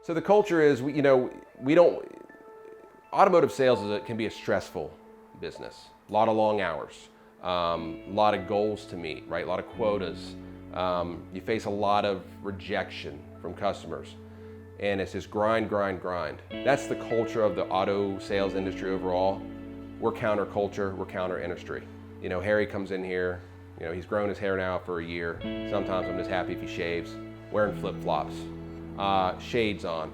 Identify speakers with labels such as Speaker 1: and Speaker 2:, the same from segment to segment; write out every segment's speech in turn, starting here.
Speaker 1: So the culture is, we don't, automotive sales can be a stressful business. A lot of long hours, a lot of goals to meet, right? A lot of quotas. You face a lot of rejection from customers. And it's just grind, grind, grind. That's the culture of the auto sales industry overall. We're counterculture, we're counter industry. Harry comes in here, he's grown his hair now for a year. Sometimes I'm just happy if he shaves, wearing flip-flops, shades on.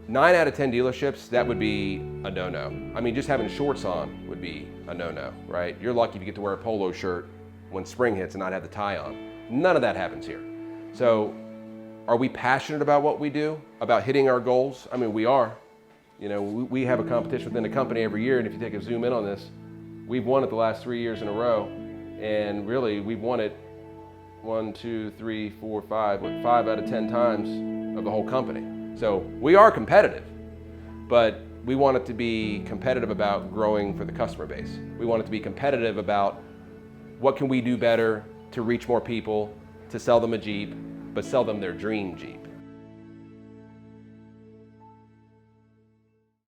Speaker 1: 9 out of 10 dealerships, that would be a no-no. I mean, just having shorts on would be a no-no, right? You're lucky if you get to wear a polo shirt when spring hits and not have the tie on. None of that happens here. So, are we passionate about what we do, about hitting our goals? I mean, we are. We have a competition within the company every year, and if you take a zoom in on this, we've won it the last 3 years in a row, and really, we've won it 5 out of 10 times of the whole company. So we are competitive, but we want it to be competitive about growing for the customer base. We want it to be competitive about what can we do better to reach more people, to sell them a Jeep, but sell them their dream Jeep.